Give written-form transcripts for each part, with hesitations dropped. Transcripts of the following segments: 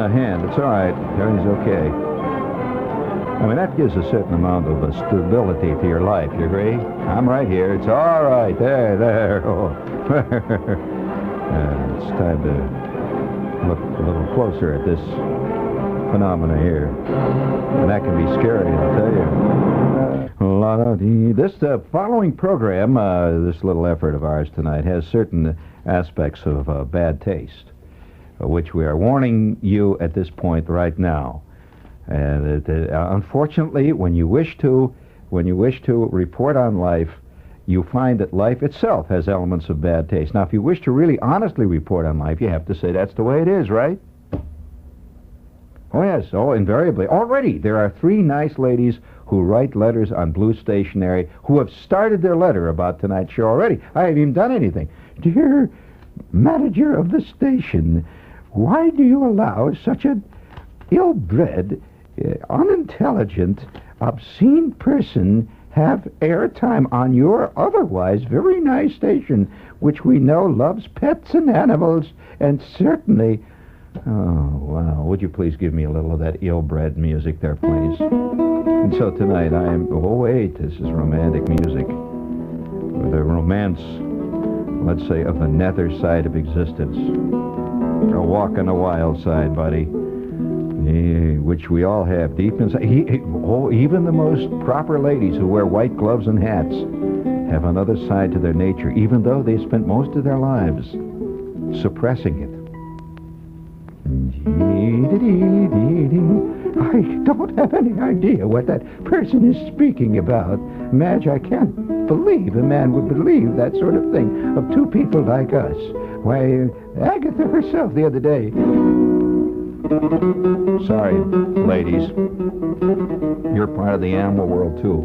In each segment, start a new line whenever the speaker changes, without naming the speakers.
hand. It's all right. Everything's okay. I mean, that gives a certain amount of stability to your life. You agree? I'm right here. It's all right. There. Oh. It's time to look a little closer at this phenomena here. And that can be scary, I'll tell you. This following program, this little effort of ours tonight, has certain aspects of bad taste, which we are warning you at this point right now. And unfortunately, when you wish to report on life, you find that life itself has elements of bad taste. Now, if you wish to really honestly report on life, you have to say that's the way it is, right? Oh, yes. Oh, invariably. Already, there are 3 nice ladies who write letters on blue stationery who have started their letter about tonight's show already. I haven't even done anything. Dear manager of the station, why do you allow such an ill-bred, unintelligent, obscene person have airtime on your otherwise very nice station, which we know loves pets and animals, and certainly... Oh, wow. Would you please give me a little of that ill-bred music there, please? And so tonight oh, wait, this is romantic music. The romance, let's say, of the nether side of existence. A walk on the wild side, buddy. Which we all have deep inside. Even the most proper ladies who wear white gloves and hats have another side to their nature, even though they spent most of their lives suppressing it. I don't have any idea what that person is speaking about. Madge, I can't believe a man would believe that sort of thing of 2 people like us. Why, Agatha herself the other day... Sorry, ladies. You're part of the animal world, too.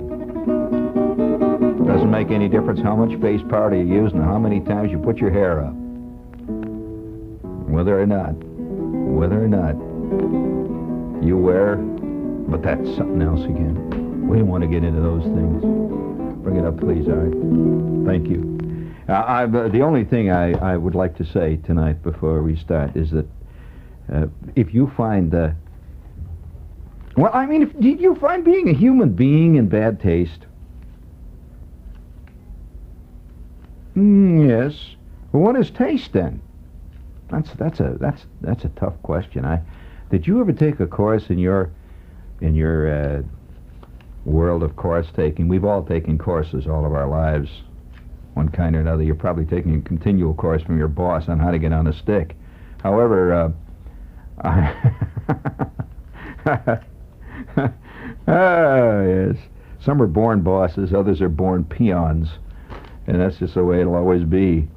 Doesn't make any difference how much face powder you use and how many times you put your hair up. Whether or not you wear... But that's something else again. We don't want to get into those things. Bring it up, please, Art. Thank you. The only thing I would like to say tonight before we start is that if you find... did you find being a human being in bad taste? Yes. Well, what is taste, then? That's a tough question. Did you ever take a course in your world of course taking? We've all taken courses all of our lives, one kind or another. You're probably taking a continual course from your boss on how to get on a stick. However, yes. Some are born bosses, others are born peons, and that's just the way it'll always be.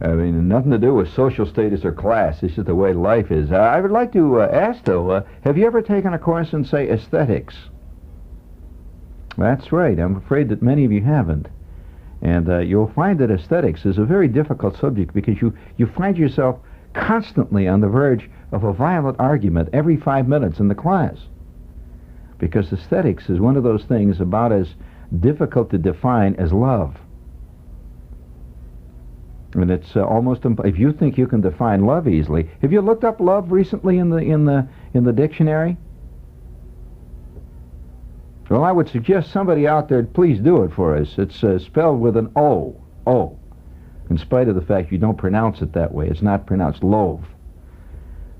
I mean, nothing to do with social status or class. It's just the way life is. I would like to ask, though, have you ever taken a course in, say, aesthetics? That's right. I'm afraid that many of you haven't. And you'll find that aesthetics is a very difficult subject because you find yourself constantly on the verge of a violent argument every 5 minutes in the class. Because aesthetics is one of those things about as difficult to define as love. And it's almost if you think you can define love easily. Have you looked up love recently in the dictionary? Well, I would suggest somebody out there please do it for us. It's spelled with an O. O. In spite of the fact you don't pronounce it that way. It's not pronounced loaf.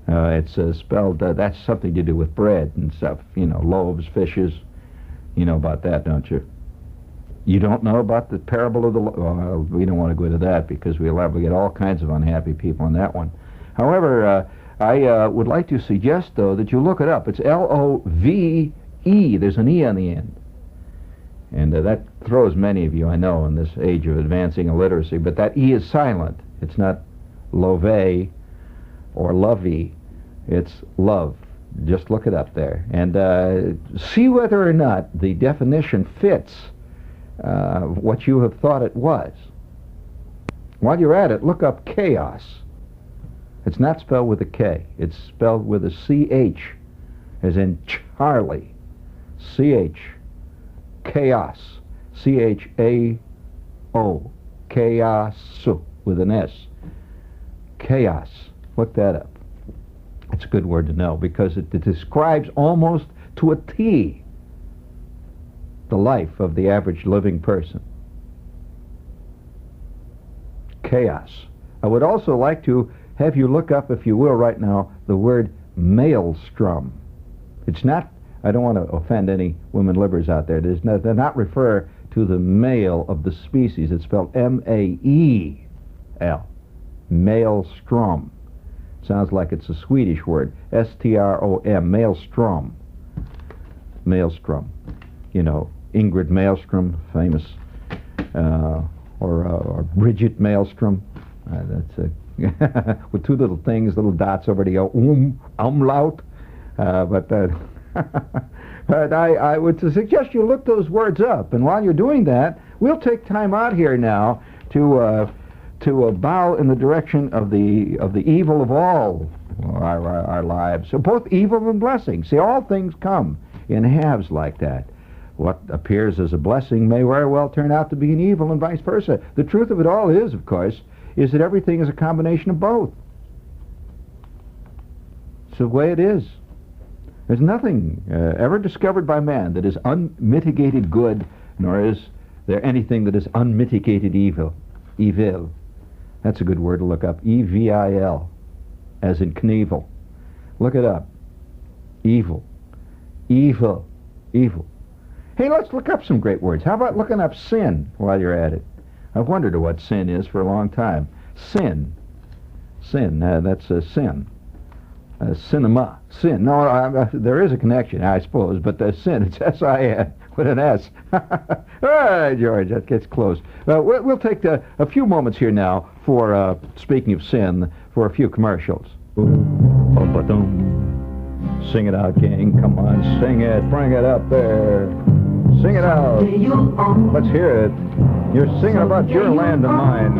It's spelled, that's something to do with bread and stuff. You know, loaves, fishes. You know about that, don't you? You don't know about the parable of the... Well, we don't want to go into that because we'll liable to get all kinds of unhappy people on that one. However, I would like to suggest, though, that you look it up. It's L-O-V-E. There's an E on the end. And that throws many of you, I know, in this age of advancing illiteracy. But that E is silent. It's not love or lovey. It's love. Just look it up there. And see whether or not the definition fits what you have thought it was. While you're at it, look up chaos. It's not spelled with a K. It's spelled with a C-H, as in Charlie. C-H. Chaos. C-H-A-O. Chaos with an S. Chaos. Look that up. That's a good word to know because it describes almost to a T the life of the average living person. Chaos. I would also like to have you look up, if you will, right now, the word maelstrom. It's not, I don't want to offend any women livers out there. They're not refer to the male of the species. It's spelled M-A-E-L. Maelstrom. Sounds like it's a Swedish word. S-T-R-O-M. Maelstrom. Maelstrom. You know, Ingrid Maelstrom, famous, or Bridget Maelstrom. That's with two little things, little dots over the umlaut. But I would suggest you look those words up. And while you're doing that, we'll take time out here now to bow in the direction of the evil of all our lives. So both evil and blessing. See, all things come in halves like that. What appears as a blessing may very well turn out to be an evil, and vice versa. The truth of it all is, of course, is that everything is a combination of both. It's the way it is. There's nothing ever discovered by man that is unmitigated good, nor is there anything that is unmitigated evil. Evil. That's a good word to look up. E-V-I-L, as in Knievel. Look it up. Evil. Evil. Evil. Hey, let's look up some great words. How about looking up sin while you're at it? I've wondered what sin is for a long time. Sin. Sin. That's a sin. Cinema. Sin. No, there is a connection, I suppose, but the sin, it's S-I-N with an S. All right, George, that gets close. We'll take a few moments here now for, speaking of sin, for a few commercials. Sing it out, gang. Come on, sing it. Bring it up there. Sing it out. Let's hear it. You're singing about your land and mine.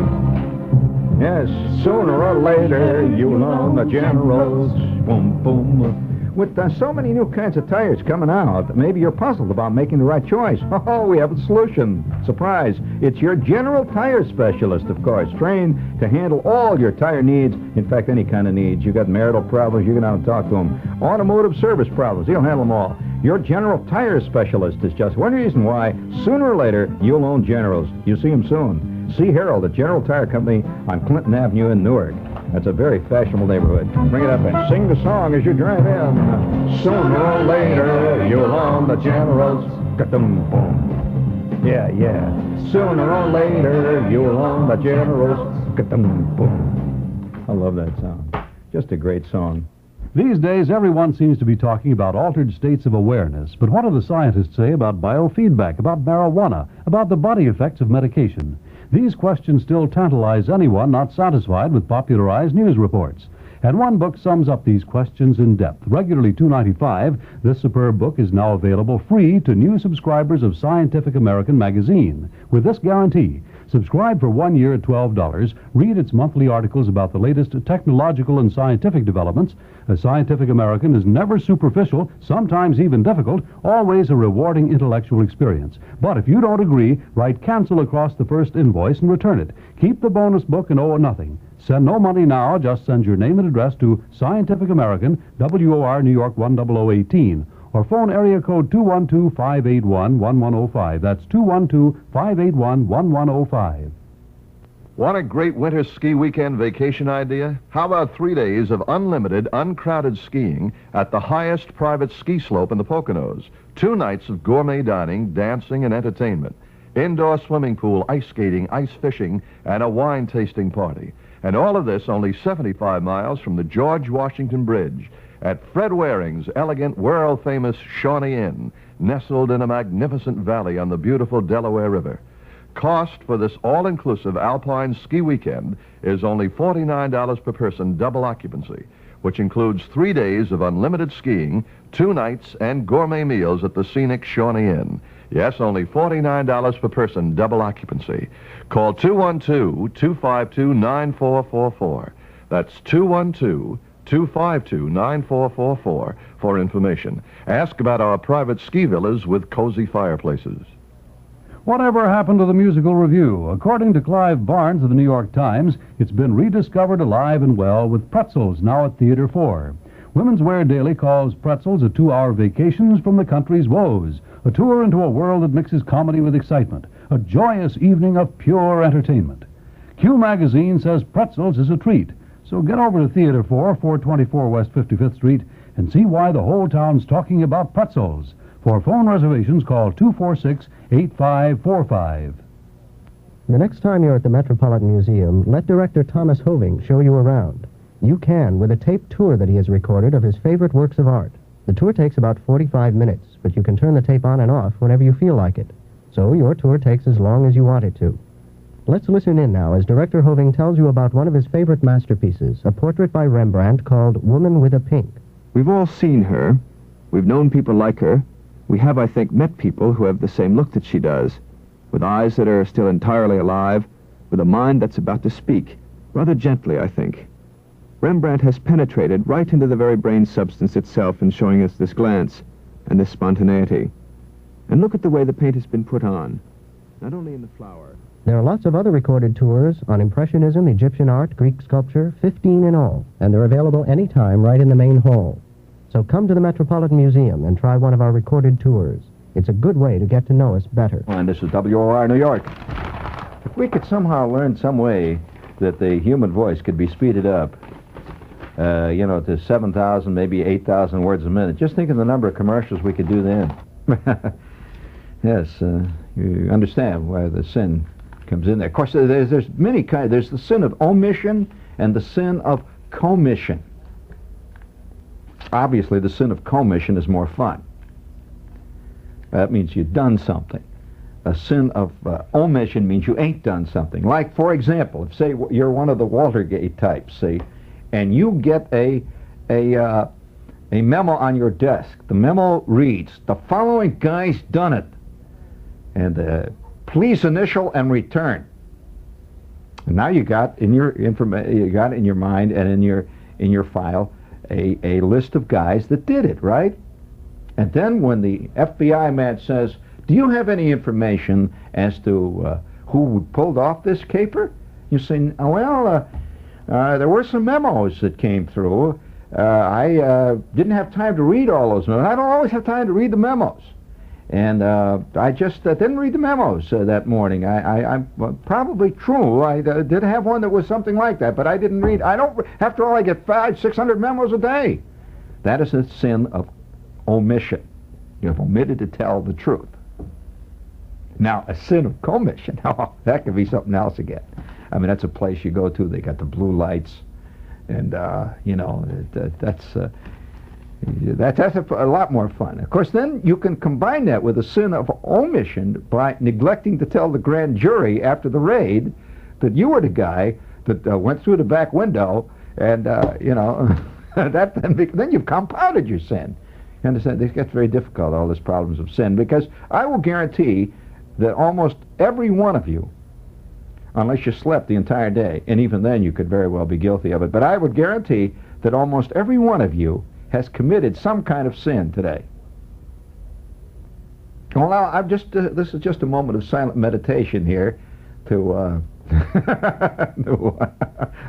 Yes, sooner or later, you'll own the Generals. Boom, boom. With so many new kinds of tires coming out, maybe you're puzzled about making the right choice. Oh, we have a solution. Surprise. It's your General Tire Specialist, of course, trained to handle all your tire needs. In fact, any kind of needs. You got marital problems, you can out and talk to him. Automotive service problems, he'll handle them all. Your General Tire Specialist is just one reason why, sooner or later, you'll own Generals. You'll see him soon. See Harold at General Tire Company on Clinton Avenue in Newark. That's a very fashionable neighborhood. Bring it up and sing the song as you drive in. Sooner or later, you'll own the Generals. Ka-dum-boom. Yeah, yeah. Sooner or later, you'll own the Generals. Ka-dum-boom. I love that song. Just a great song.
These days, everyone seems to be talking about altered states of awareness. But what do the scientists say about biofeedback, about marijuana, about the body effects of medication? These questions still tantalize anyone not satisfied with popularized news reports. And one book sums up these questions in depth. Regularly $2.95, this superb book is now available free to new subscribers of Scientific American magazine. With this guarantee, subscribe for 1 year at $12, read its monthly articles about the latest technological and scientific developments. A Scientific American is never superficial, sometimes even difficult, always a rewarding intellectual experience. But if you don't agree, write cancel across the first invoice and return it. Keep the bonus book and owe nothing. Send no money now, just send your name and address to Scientific American, WOR New York 10018, or phone area code 212-581-1105. That's 212-581-1105.
Want a great winter ski weekend vacation idea? How about 3 days of unlimited, uncrowded skiing at the highest private ski slope in the Poconos? 2 nights of gourmet dining, dancing, and entertainment. Indoor swimming pool, ice skating, ice fishing, and a wine tasting party. And all of this only 75 miles from the George Washington Bridge at Fred Waring's elegant, world-famous Shawnee Inn, nestled in a magnificent valley on the beautiful Delaware River. Cost for this all-inclusive alpine ski weekend is only $49 per person, double occupancy, which includes 3 days of unlimited skiing, 2 nights, and gourmet meals at the scenic Shawnee Inn. Yes, only $49 per person, double occupancy. Call 212-252-9444. That's 212-252-9444 for information. Ask about our private ski villas with cozy fireplaces.
Whatever happened to the musical review? According to Clive Barnes of the New York Times, it's been rediscovered alive and well with Pretzels now at Theater 4. Women's Wear Daily calls Pretzels a 2-hour vacation from the country's woes, a tour into a world that mixes comedy with excitement, a joyous evening of pure entertainment. Q Magazine says Pretzels is a treat, so get over to Theater 424 West 55th Street, and see why the whole town's talking about Pretzels. For phone reservations, call 246-8545.
The next time you're at the Metropolitan Museum, let Director Thomas Hoving show you around. You can with a taped tour that he has recorded of his favorite works of art. The tour takes about 45 minutes, but you can turn the tape on and off whenever you feel like it. So your tour takes as long as you want it to. Let's listen in now as Director Hoving tells you about one of his favorite masterpieces, a portrait by Rembrandt called Woman with a Pink.
We've all seen her. We've known people like her. We have, I think, met people who have the same look that she does, with eyes that are still entirely alive, with a mind that's about to speak, rather gently, I think. Rembrandt has penetrated right into the very brain substance itself in showing us this glance and this spontaneity. And look at the way the paint has been put on, not only in the flower.
There are lots of other recorded tours on Impressionism, Egyptian art, Greek sculpture, 15 in all, and they're available anytime right in the main hall. So come to the Metropolitan Museum and try one of our recorded tours. It's a good way to get to know us better.
And this is WOR New York. If we could somehow learn some way that the human voice could be speeded up, to 7,000, maybe 8,000 words a minute, just think of the number of commercials we could do then. Yes, you understand why the sin comes in there. Of course, there's many kinds. There's the sin of omission and the sin of commission. Obviously, the sin of commission is more fun. That means you've done something. A sin of omission means you ain't done something. Like, for example, if, say, you're one of the Waltergate types, see, and you get a memo on your desk. The memo reads, "The following guy's done it." And please initial and return. And now you got in your mind and in your file a list of guys that did it, right? And then when the FBI man says, "Do you have any information as to who pulled off this caper?" You say, "Well, there were some memos that came through. I didn't have time to read all those memos. I don't always have time to read the memos. And I just didn't read the memos that morning. I'm probably true. I did have one that was something like that, but I didn't read. After all, I get 500-600 memos a day." That is a sin of omission. You have omitted to tell the truth. Now, a sin of commission, that could be something else again. I mean, that's a place you go to. They got the blue lights, and that's a lot more fun. Of course, then you can combine that with a sin of omission by neglecting to tell the grand jury after the raid that you were the guy that went through the back window, and then you've compounded your sin. You understand? This gets very difficult, all these problems of sin, because I will guarantee that almost every one of you, unless you slept the entire day, and even then you could very well be guilty of it, but I would guarantee that almost every one of you has committed some kind of sin today. Well, now, this is just a moment of silent meditation here to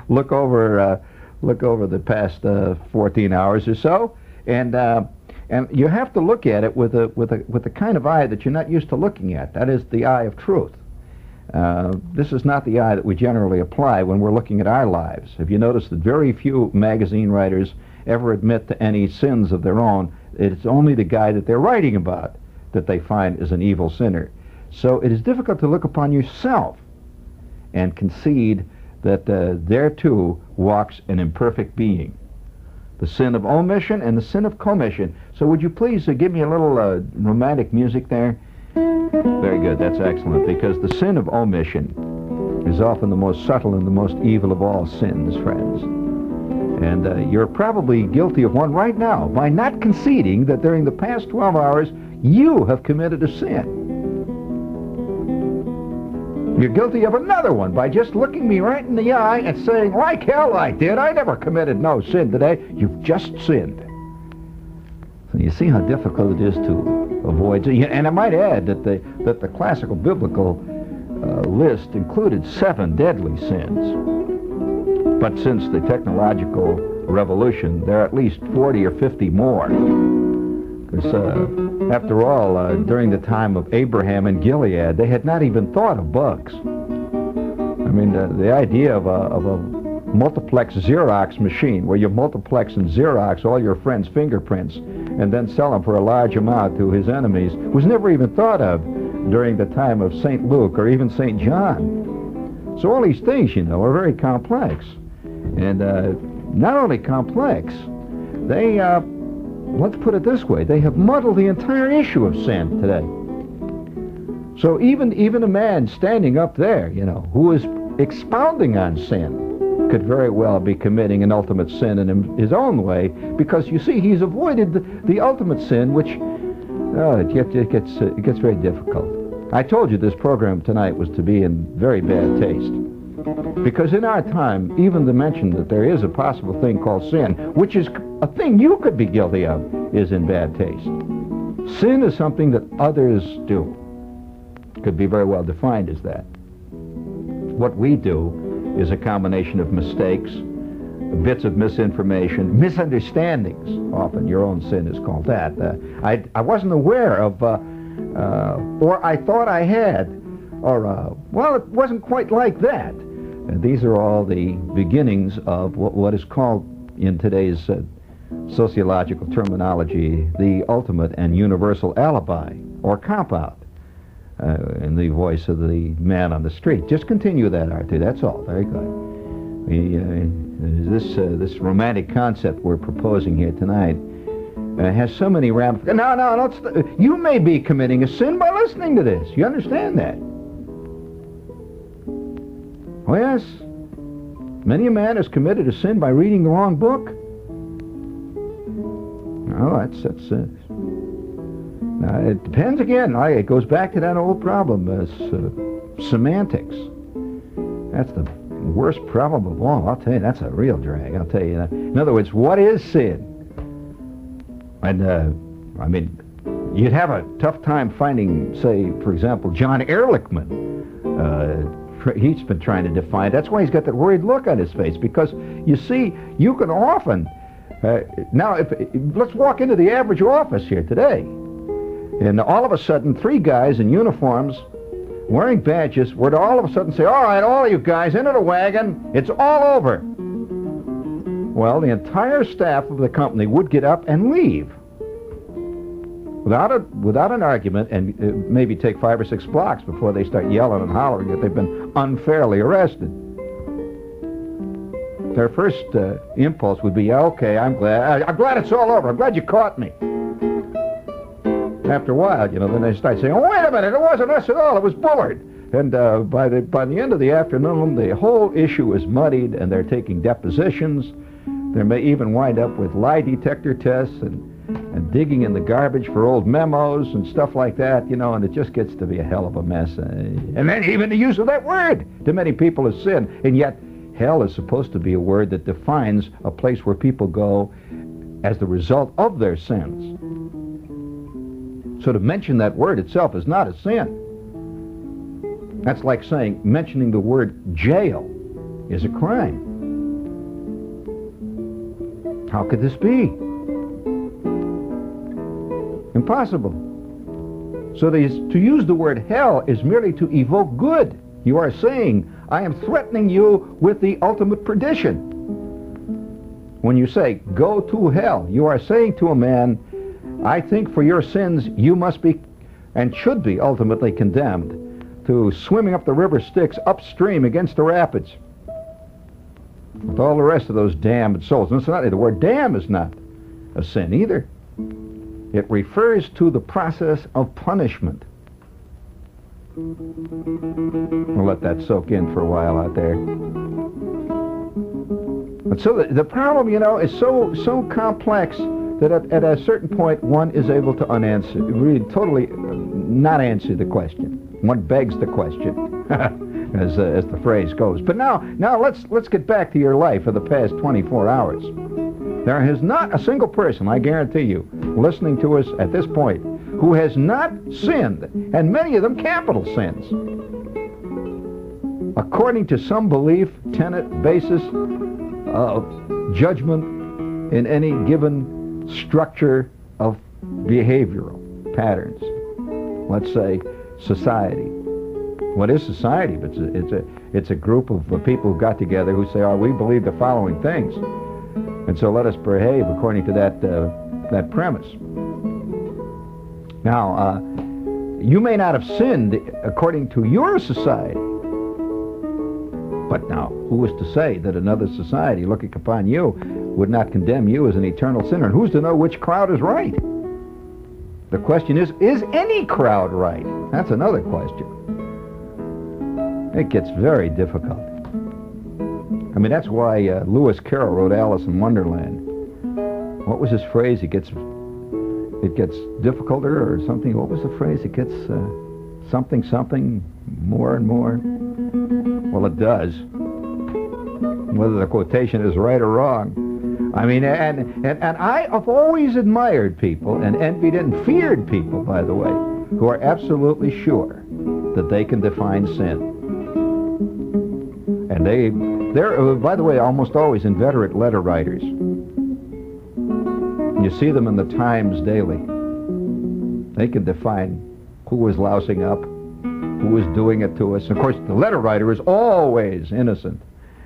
look over the past 14 hours or so, and you have to look at it with the kind of eye that you're not used to looking at. That is the eye of truth. This is not the eye that we generally apply when we're looking at our lives. Have you noticed that very few magazine writers ever admit to any sins of their own? It's only the guy that they're writing about that they find is an evil sinner. So it is difficult to look upon yourself and concede that there too walks an imperfect being. The sin of omission and the sin of commission. So would you please give me a little romantic music there? Very good, that's excellent, because the sin of omission is often the most subtle and the most evil of all sins, friends. And you're probably guilty of one right now by not conceding that during the past 12 hours you have committed a sin. You're guilty of another one by just looking me right in the eye and saying, "Like hell I did. I never committed no sin today." You've just sinned. So you see how difficult it is to avoid. And I might add that the classical biblical list included 7 deadly sins. But since the technological revolution, there are at least 40 or 50 more. Because, after all, during the time of Abraham and Gilead, they had not even thought of bugs. I mean, the idea of a multiplex Xerox machine where you multiplex and Xerox all your friends' fingerprints and then sell them for a large amount to his enemies was never even thought of during the time of St. Luke or even St. John. So all these things, are very complex. And not only complex, they, let's put it this way, they have muddled the entire issue of sin today. So even a man standing up there, who is expounding on sin, could very well be committing an ultimate sin in his own way, because you see, he's avoided the ultimate sin, which it gets very difficult. I told you this program tonight was to be in very bad taste, because in our time, even the mention that there is a possible thing called sin, which is a thing you could be guilty of, is in bad taste. Sin is something that others do. Could be very well defined as that. What we do is a combination of mistakes, bits of misinformation, misunderstandings. Often your own sin is called that. I wasn't aware of, or I thought I had, or, well, it wasn't quite like that. And these are all the beginnings of what is called in today's sociological terminology the ultimate and universal alibi, or cop-out. In the voice of the man on the street. Just continue that, Arthur. That's all. Very good. This romantic concept we're proposing here tonight has so many ramifications. No. You may be committing a sin by listening to this. You understand that? Oh, yes. Many a man has committed a sin by reading the wrong book. Oh, that's it depends again. It goes back to that old problem, semantics. That's the worst problem of all. I'll tell you, that's a real drag. I'll tell you that. In other words, what is sin? And, you'd have a tough time finding, say, for example, John Ehrlichman. He's been trying to define. That's why he's got that worried look on his face, because, you see, you can often... now, let's walk into the average office here today. And all of a sudden, 3 guys in uniforms wearing badges were to all of a sudden say, all right, all you guys, into the wagon, it's all over. Well, the entire staff of the company would get up and leave without an argument, and maybe take 5 or 6 blocks before they start yelling and hollering that they've been unfairly arrested. Their first impulse would be, okay, I'm glad it's all over. I'm glad you caught me. After a while, then they start saying, oh, wait a minute, it wasn't us at all, it was Bullard. And by the end of the afternoon, the whole issue is muddied, and they're taking depositions. They may even wind up with lie detector tests and digging in the garbage for old memos and stuff like that, and it just gets to be a hell of a mess. And then even the use of that word to many people is sin. And yet, hell is supposed to be a word that defines a place where people go as the result of their sins. So to mention that word itself is not a sin. That's like saying mentioning the word jail is a crime. How could this be? Impossible. So to use the word hell is merely to evoke good. You are saying, I am threatening you with the ultimate perdition. When you say, go to hell, you are saying to a man, I think for your sins you must be and should be ultimately condemned to swimming up the river Styx upstream against the rapids with all the rest of those damned souls. And the word damn is not a sin either. It refers to the process of punishment. We'll let that soak in for a while out there. But so the problem, is so complex that at a certain point one is able to really totally not answer the question. One begs the question, as the phrase goes. But now let's get back to your life for the past 24 hours. There is not a single person, I guarantee you, listening to us at this point, who has not sinned, and many of them capital sins. According to some belief, tenet, basis of judgment, in any given structure of behavioral patterns. Let's say society. What is society? It's a group of people who got together who say, "Oh, we believe the following things, and so let us behave according to that premise." Now, you may not have sinned according to your society, but now, who is to say that another society looking upon you would not condemn you as an eternal sinner? And who's to know which crowd is right? The question is any crowd right? That's another question. It gets very difficult. I mean, that's why Lewis Carroll wrote Alice in Wonderland. What was his phrase? It gets difficulter or something. What was the phrase? It gets something more and more. Well, it does. Whether the quotation is right or wrong. I mean, and I have always admired people and envied and feared people, by the way, who are absolutely sure that they can define sin. And they're, by the way, almost always inveterate letter writers. You see them in the Times daily. They can define who was lousing up, who was doing it to us. Of course, the letter writer is always innocent.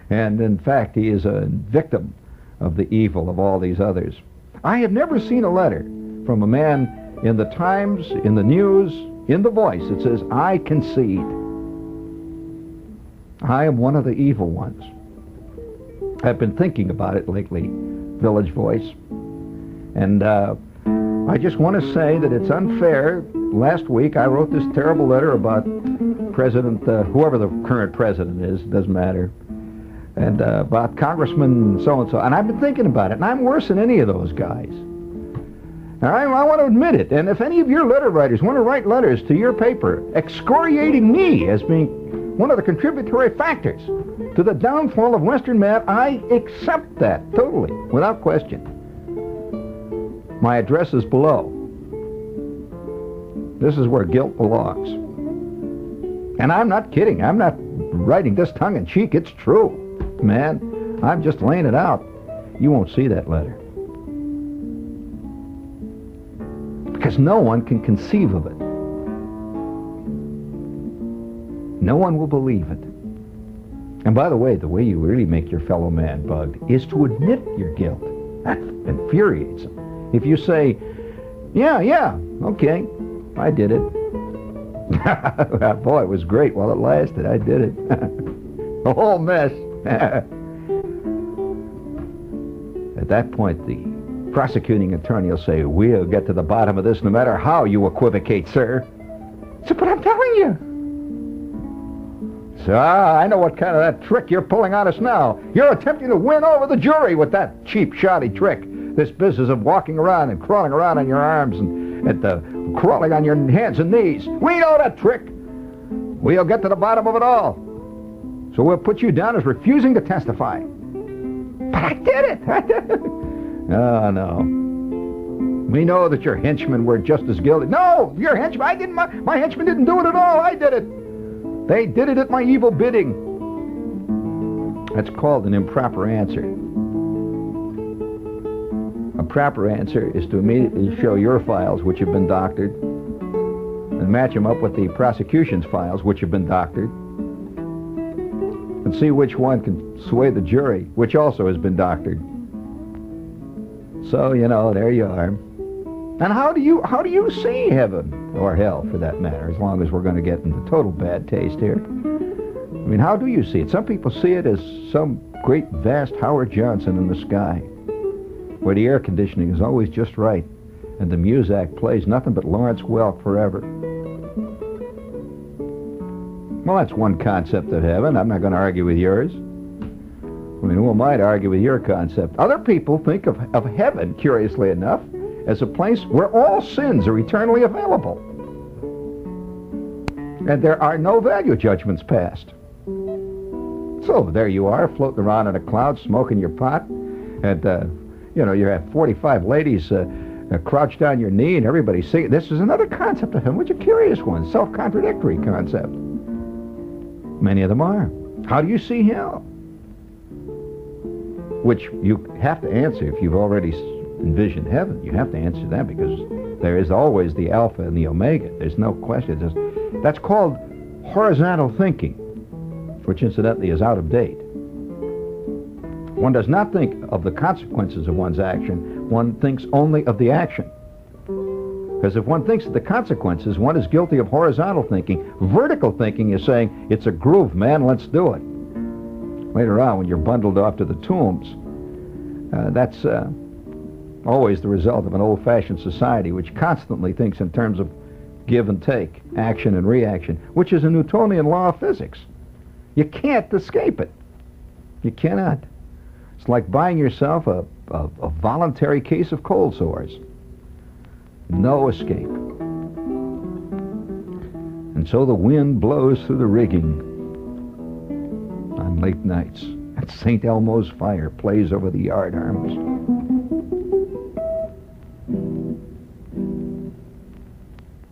And in fact, he is a victim of the evil of all these others. I have never seen a letter from a man in the Times, in the News, in the Voice that says, "I concede. I am one of the evil ones." I've been thinking about it lately, Village Voice. And I just want to say that it's unfair. Last week I wrote this terrible letter about President, whoever the current president is, doesn't matter, and about Congressman so-and-so. And I've been thinking about it, and I'm worse than any of those guys. Now, I want to admit it. And if any of your letter writers want to write letters to your paper excoriating me as being one of the contributory factors to the downfall of Western man, I accept that totally, without question. My address is below. This is where guilt belongs. And I'm not kidding. I'm not writing this tongue-in-cheek. It's true, man. I'm just laying it out. You won't see that letter. Because no one can conceive of it. No one will believe it. And by the way you really make your fellow man bugged is to admit your guilt. That infuriates them. If you say, yeah, okay, I did it. Boy, it was great while it lasted. I did it. A whole mess. At that point, the prosecuting attorney will say, "We'll get to the bottom of this no matter how you equivocate, sir." So, but I'm telling you. So, I know what kind of that trick you're pulling on us now. You're attempting to win over the jury with that cheap, shoddy trick. This business of walking around and crawling around on your arms and crawling on your hands and knees. We know that trick. We'll get to the bottom of it all. So we'll put you down as refusing to testify. But I did it. Oh, no. We know that your henchmen were just as guilty. No, your henchmen, I didn't. My henchmen didn't do it at all. I did it. They did it at my evil bidding. That's called an improper answer. A proper answer is to immediately show your files, which have been doctored, and match them up with the prosecution's files, which have been doctored, and see which one can sway the jury, which also has been doctored. So, there you are. And how do you see heaven, or hell for that matter, as long as we're going to get into total bad taste here? I mean, how do you see it? Some people see it as some great, vast Howard Johnson in the sky, where the air conditioning is always just right, and the Muzak plays nothing but Lawrence Welk forever. Well, that's one concept of heaven. I'm not going to argue with yours. I mean, who am I to argue with your concept? Other people think of heaven, curiously enough, as a place where all sins are eternally available. And there are no value judgments passed. So there you are, floating around in a cloud, smoking your pot, and, you have 45 ladies crouched on your knee and everybody's singing. This is another concept of heaven, which is a curious one, self-contradictory concept. Many of them are. How do you see hell? which you have to answer if you've already envisioned heaven. You have to answer that because there is always the Alpha and the Omega. There's no question. That's called horizontal thinking, which incidentally is out of date. One does not think of the consequences of one's action. One thinks only of the action. Because if one thinks of the consequences, one is guilty of horizontal thinking. Vertical thinking is saying, it's a groove, man, let's do it. Later on, when you're bundled off to the tombs, that's always the result of an old-fashioned society which constantly thinks in terms of give and take, action and reaction, which is a Newtonian law of physics. You can't escape it. You cannot. It's like buying yourself a voluntary case of cold sores. No escape. And so the wind blows through the rigging on late nights, and St. Elmo's fire plays over the yard arms.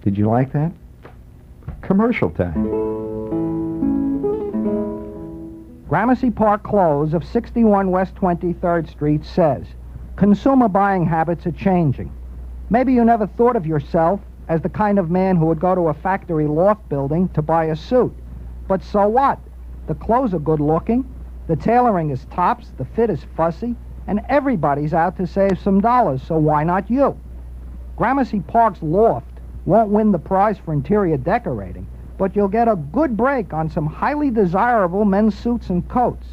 Did you like that? Commercial time.
Gramercy Park Close of 61 West 23rd Street says, consumer buying habits are changing. Maybe you never thought of yourself as the kind of man who would go to a factory loft building to buy a suit. But so what? The clothes are good looking, the tailoring is tops, the fit is fussy, and everybody's out to save some dollars, so why not you? Gramercy Park's loft won't win the prize for interior decorating, but you'll get a good break on some highly desirable men's suits and coats.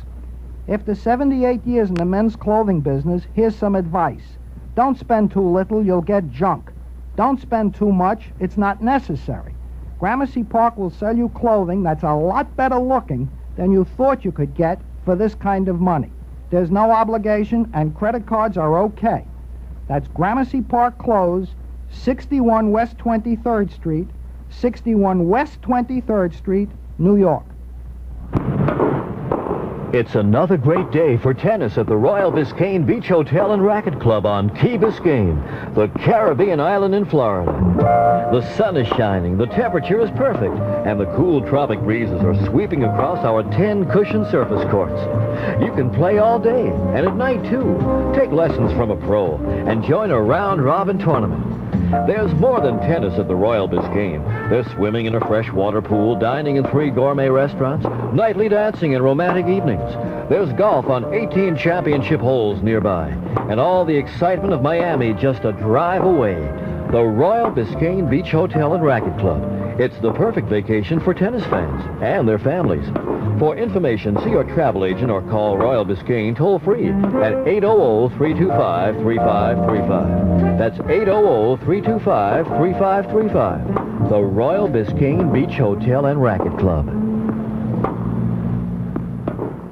After 78 years in the men's clothing business, here's some advice. Don't spend too little, you'll get junk. Don't spend too much, it's not necessary. Gramercy Park will sell you clothing that's a lot better looking than you thought you could get for this kind of money. There's no obligation, and credit cards are okay. That's Gramercy Park Clothes, 61 West 23rd Street, 61 West 23rd Street, New York.
It's another great day for tennis at the Royal Biscayne Beach Hotel and Racket Club on Key Biscayne, the Caribbean island in Florida. The sun is shining, the temperature is perfect, and the cool tropic breezes are sweeping across our 10-cushion surface courts. You can play all day, and at night, too. Take lessons from a pro, and join a round-robin tournament. There's more than tennis at the Royal Biscayne. There's swimming in a freshwater pool, dining in 3 gourmet restaurants, nightly dancing and romantic evenings. There's golf on 18 championship holes nearby, and all the excitement of Miami just a drive away. The Royal Biscayne Beach Hotel and Racket Club. It's the perfect vacation for tennis fans and their families. For information, see your travel agent or call Royal Biscayne toll-free at 800-325-3535. That's 800-325-3535. The Royal Biscayne Beach Hotel and Racket Club.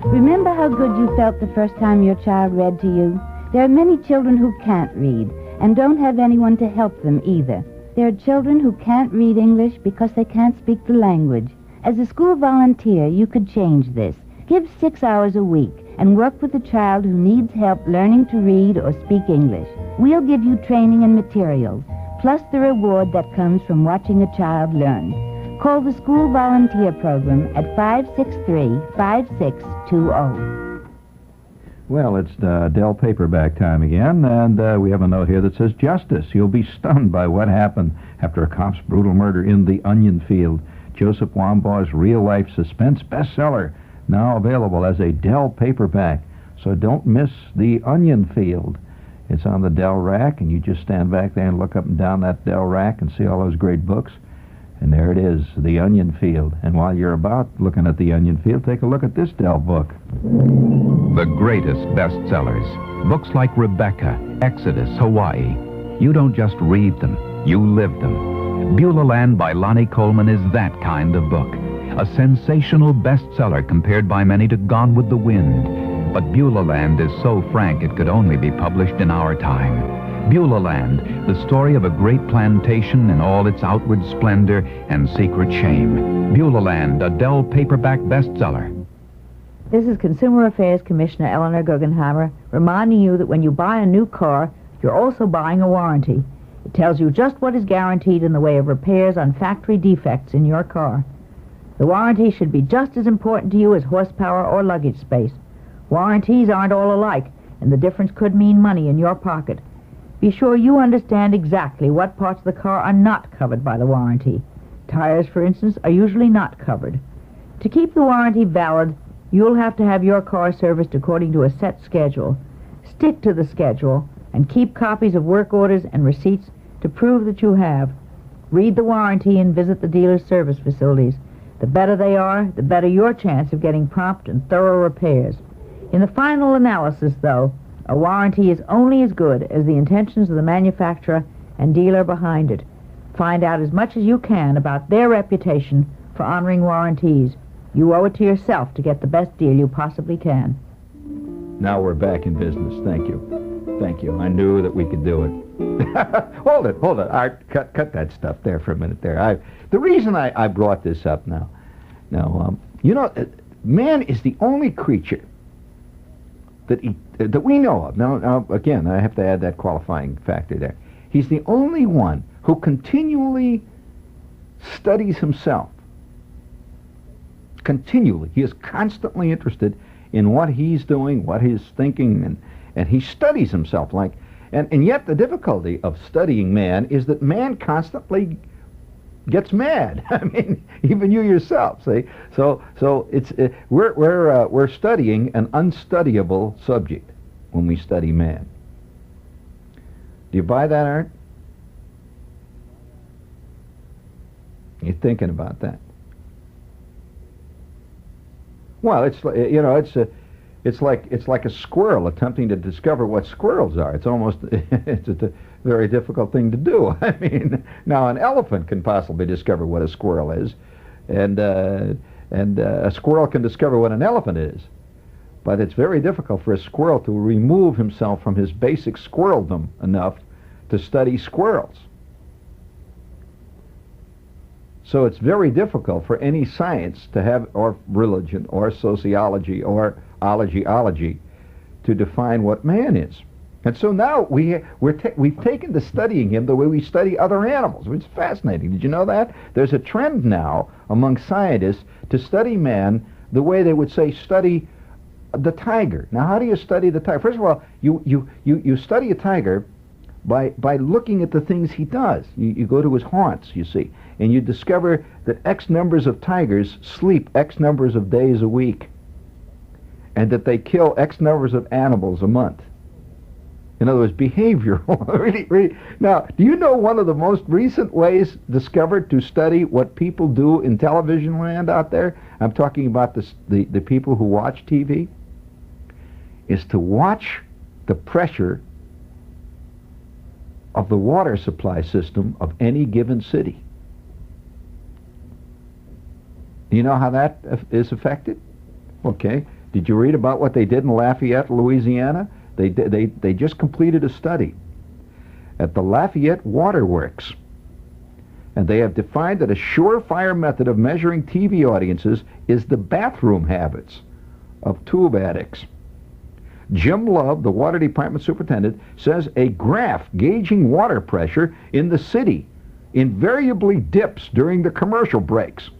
Remember how good you felt the first time your child read to you? There are many children who can't read and don't have anyone to help them either. There are children who can't read English because they can't speak the language. As a school volunteer, you could change this. Give 6 hours a week and work with a child who needs help learning to read or speak English. We'll give you training and materials, plus the reward that comes from watching a child learn. Call the School Volunteer Program at 563-5620.
Well, it's Dell paperback time again, and we have a note here that says, Justice, you'll be stunned by what happened after a cop's brutal murder in the onion field. Joseph Wambaugh's real-life suspense bestseller, now available as a Dell paperback. So don't miss the onion field. It's on the Dell rack, and you just stand back there and look up and down that Dell rack and see all those great books. And there it is, the onion field. And while you're about looking at the onion field, take a look at this Dell book.
The greatest bestsellers. Books like Rebecca, Exodus, Hawaii. You don't just read them, you live them. Beulah Land by Lonnie Coleman is that kind of book. A sensational bestseller compared by many to Gone with the Wind. But Beulah Land is so frank it could only be published in our time. Beulah Land, the story of a great plantation in all its outward splendor and secret shame. Beulah Land, a Dell paperback bestseller.
This is Consumer Affairs Commissioner Eleanor Guggenheimer reminding you that when you buy a new car, you're also buying a warranty. It tells you just what is guaranteed in the way of repairs on factory defects in your car. The warranty should be just as important to you as horsepower or luggage space. Warranties aren't all alike, and the difference could mean money in your pocket. Be sure you understand exactly what parts of the car are not covered by the warranty. Tires, for instance, are usually not covered. To keep the warranty valid, you'll have to have your car serviced according to a set schedule. Stick to the schedule and keep copies of work orders and receipts to prove that you have. Read the warranty and visit the dealer's service facilities. The better they are, the better your chance of getting prompt and thorough repairs. In the final analysis, though, a warranty is only as good as the intentions of the manufacturer and dealer behind it. Find out as much as you can about their reputation for honoring warranties. You owe it to yourself to get the best deal you possibly can.
Now we're back in business. Thank you. Thank you. I knew that we could do it. Hold it. Art, cut that stuff there for a minute there. The reason I brought this up now, man is the only creature that we know of. Now, again, I have to add that qualifying factor there. He's the only one who continually studies himself. Continually. He is constantly interested in what he's doing, what he's thinking, and he studies himself. And yet the difficulty of studying man is that man constantly gets mad. I mean, even you yourself, see? So we're studying an unstudyable subject when we study man. Do you buy that, Art? You're thinking about that. Well, it's like a squirrel attempting to discover what squirrels are. It's a very difficult thing to do. I mean, now an elephant can possibly discover what a squirrel is, and a squirrel can discover what an elephant is, but it's very difficult for a squirrel to remove himself from his basic squirreldom enough to study squirrels. So it's very difficult for any science to have, or religion, or sociology, or ology, to define what man is. And so now we've taken to studying him the way we study other animals, which is fascinating. Did you know that? There's a trend now among scientists to study man the way they would say study the tiger. Now, how do you study the tiger? First of all, you study a tiger by looking at the things he does. You go to his haunts, you see, and you discover that X numbers of tigers sleep X numbers of days a week, and that they kill X numbers of animals a month. In other words, behavioral. really. Now, do you know one of the most recent ways discovered to study what people do in television land out there? I'm talking about the people who watch TV. Is to watch the pressure of the water supply system of any given city. Do you know how that is affected? Okay. Did you read about what they did in Lafayette, Louisiana? They just completed a study at the Lafayette Waterworks, and they have defined that a surefire method of measuring TV audiences is the bathroom habits of tube addicts. Jim Love, the water department superintendent, says a graph gauging water pressure in the city invariably dips during the commercial breaks.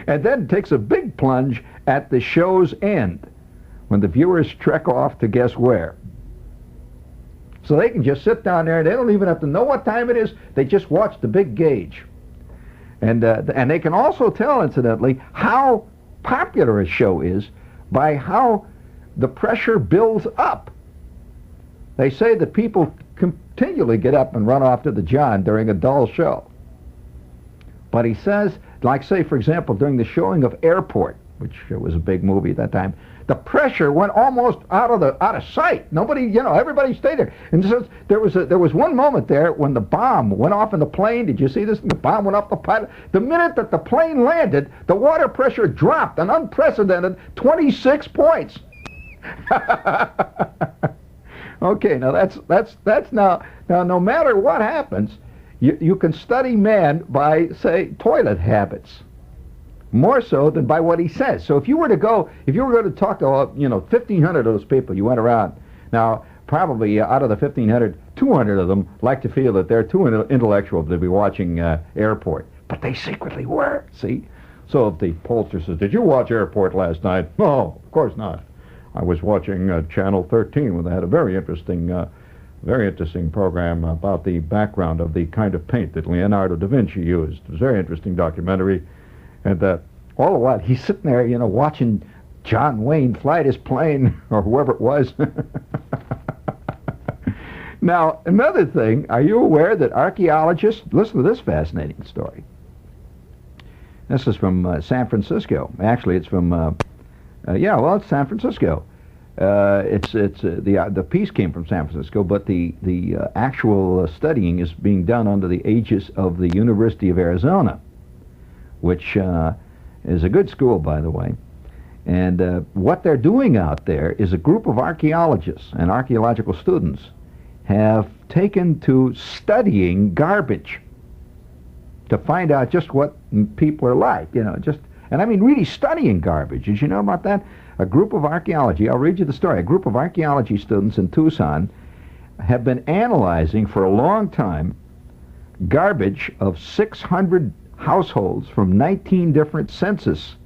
And then takes a big plunge at the show's end when the viewers trek off to guess where. So they can just sit down there, and they don't even have to know what time it is. They just watch the big gauge. And they can also tell, incidentally, how popular a show is by how the pressure builds up. They say that people continually get up and run off to the john during a dull show. But he says, like, say, for example, during the showing of Airport, which was a big movie at that time, the pressure went almost out of sight. Nobody, everybody stayed there. And so there was one moment there when the bomb went off in the plane. Did you see this? The bomb went off the pilot. The minute that the plane landed, the water pressure dropped an unprecedented 26 points. Okay, now that's now no matter what happens, you can study man by, say, toilet habits, more so than by what he says. So if you were going to talk to 1,500 of those people, you went around. Now, probably out of the 1,500, 200 of them like to feel that they're too intellectual to be watching Airport, but they secretly were. See, So if the pollster says, "Did you watch Airport last night?" No, of course not. I was watching Channel 13 when they had a very interesting program about the background of the kind of paint that Leonardo da Vinci used. It was a very interesting documentary. And all the while, he's sitting there, watching John Wayne fly his plane, or whoever it was. Now, another thing, are you aware that archaeologists, listen to this fascinating story. This is from San Francisco. Actually, it's from, it's San Francisco. The piece came from San Francisco, but the actual studying is being done under the aegis of the University of Arizona, which is a good school, by the way. And what they're doing out there is a group of archaeologists and archaeological students have taken to studying garbage to find out just what people are like, and I mean really studying garbage. Did you know about that? A group of archaeology, I'll read you the story, a group of archaeology students in Tucson have been analyzing for a long time garbage of 600 households from 19 different census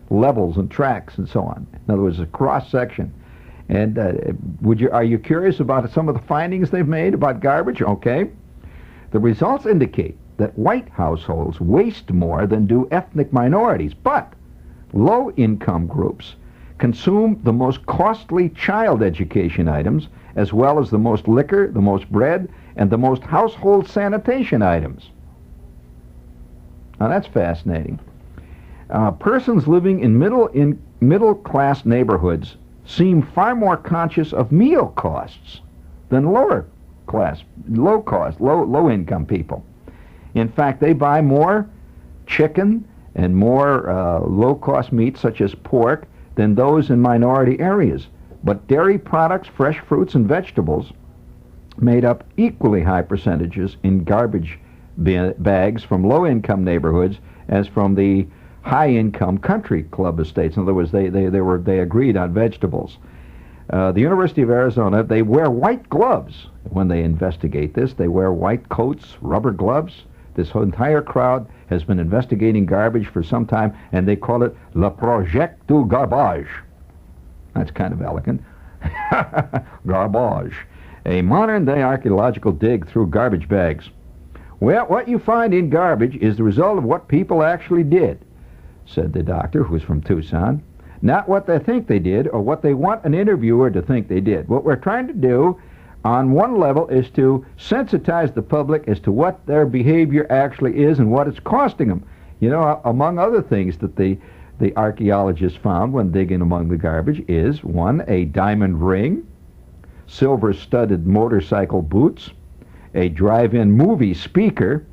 levels and tracts and so on. In other words, a cross-section. And are you curious about some of the findings they've made about garbage? Okay. The results indicate that white households waste more than do ethnic minorities, but low-income groups consume the most costly child education items, as well as the most liquor, the most bread, and the most household sanitation items. Now that's fascinating. Persons living in middle-class neighborhoods seem far more conscious of meal costs than low-income people. In fact, they buy more chicken and more low-cost meat, such as pork, than those in minority areas. But dairy products, fresh fruits, and vegetables made up equally high percentages in garbage bags from low-income neighborhoods as from the high-income country club estates. In other words, they agreed on vegetables. The University of Arizona, they wear white gloves when they investigate this. They wear white coats, rubber gloves. This whole entire crowd has been investigating garbage for some time, and they call it Le Projet du Garbage. That's kind of elegant. Garbage. A modern-day archaeological dig through garbage bags. Well, what you find in garbage is the result of what people actually did, said the doctor, who was from Tucson. Not what they think they did or what they want an interviewer to think they did. What we're trying to do on one level is to sensitize the public as to what their behavior actually is and what it's costing them. Among other things that the archaeologists found when digging among the garbage is, one, a diamond ring, silver-studded motorcycle boots, a drive-in movie speaker.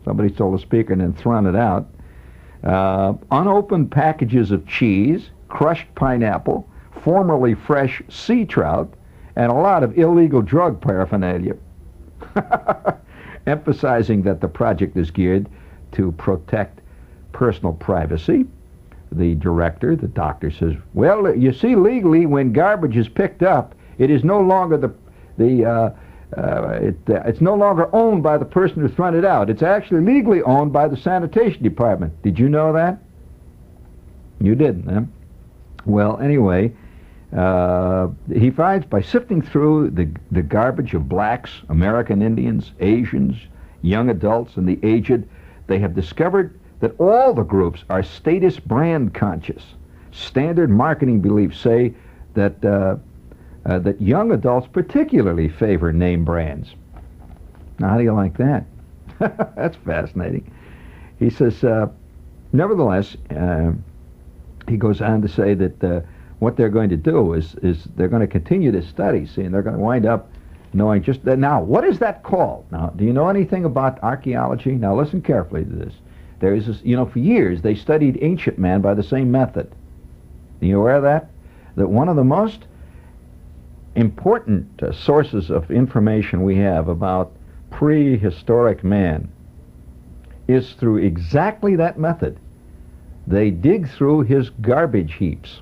Somebody stole a speaker and then thrown it out. Unopened packages of cheese, crushed pineapple, formerly fresh sea trout, and a lot of illegal drug paraphernalia. Emphasizing that the project is geared to protect personal privacy, the doctor says, well, you see, legally, when garbage is picked up, it is no longer it's no longer owned by the person who's thrown it out. It's actually legally owned by the sanitation department. Did you know that? You didn't, huh? Well, anyway, he finds by sifting through the garbage of blacks, American Indians, Asians, young adults, and the aged, they have discovered that all the groups are status brand conscious. Standard marketing beliefs say that that young adults particularly favor name brands. Now, how do you like that? That's fascinating. He says, nevertheless, he goes on to say that what they're going to do is they're going to continue this study, see, and they're going to wind up knowing just that. Now, what is that called? Now, do you know anything about archaeology? Now, listen carefully to this. There is this, for years they studied ancient man by the same method. Are you aware of that? That one of the most important sources of information we have about prehistoric man is through exactly that method. They dig through his garbage heaps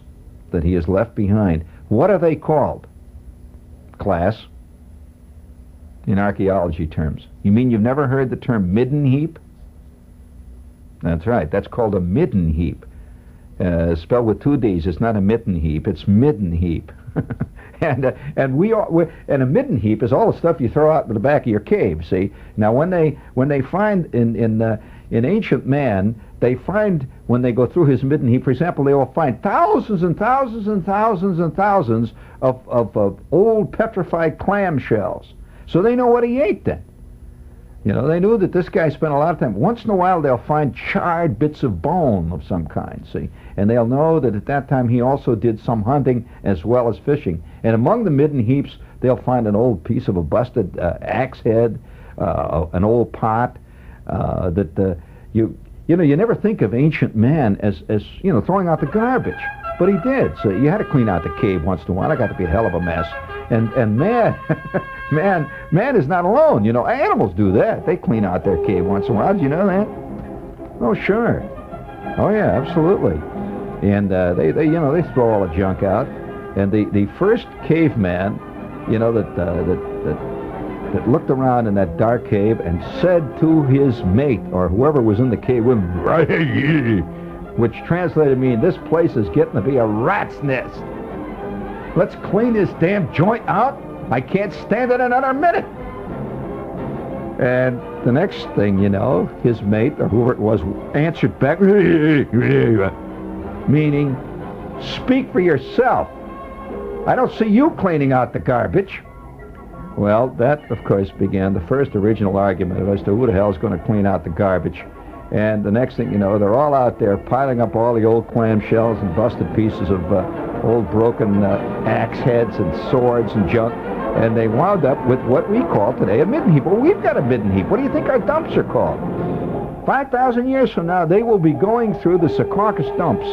that he has left behind. What are they called, class, in archaeology terms? You mean you've never heard the term Midden Heap? That's right. That's called a Midden Heap. Spelled with 2 D's. It's not a Midden Heap. It's Midden Heap. And a Midden Heap is all the stuff you throw out in the back of your cave. See, now when they find in ancient man, they find when they go through his Midden Heap, for example, they will find thousands and thousands and thousands and thousands of old petrified clam shells. So they know what he ate then. You know, they knew that this guy spent a lot of time. Once in a while, they'll find charred bits of bone of some kind, see? And they'll know that at that time he also did some hunting as well as fishing. And among the Midden Heaps, they'll find an old piece of a busted axe head, an old pot, you never think of ancient man as throwing out the garbage. But he did. So you had to clean out the cave once in a while. It got to be a hell of a mess. And man, man is not alone. You know, animals do that. They clean out their cave once in a while. Did you know that? Oh, sure. Oh, yeah, absolutely. And they throw all the junk out. And the first caveman, that looked around in that dark cave and said to his mate or whoever was in the cave with him, which translated mean, this place is getting to be a rat's nest. Let's clean this damn joint out. I can't stand it another minute. And the next thing you know, his mate, or whoever it was, answered back, meaning, speak for yourself. I don't see you cleaning out the garbage. Well, that, of course, began the first original argument as to who the hell is going to clean out the garbage. And the next thing you know, they're all out there piling up all the old clam shells and busted pieces of old broken axe heads and swords and junk. And they wound up with what we call today a Midden Heap. Well, we've got a Midden Heap. What do you think our dumps are called? 5,000 years from now, they will be going through the Secaucus dumps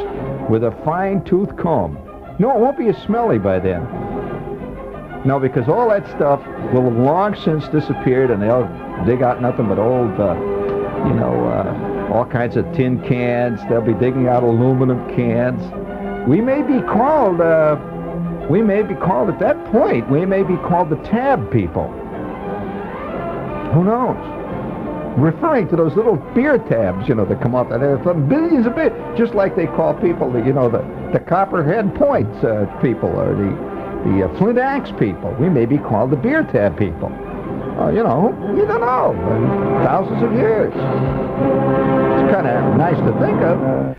with a fine-tooth comb. No, it won't be as smelly by then. No, because all that stuff will have long since disappeared, and they'll dig out nothing but old, all kinds of tin cans. They'll be digging out aluminum cans. We may be called at that point, we may be called the tab people. Who knows? Referring to those little beer tabs, that come out there, billions of beer, just like they call people, the Copperhead Point people, or the Flint Axe people. We may be called the beer tab people. You don't know. Thousands of years. It's kind of nice to think of.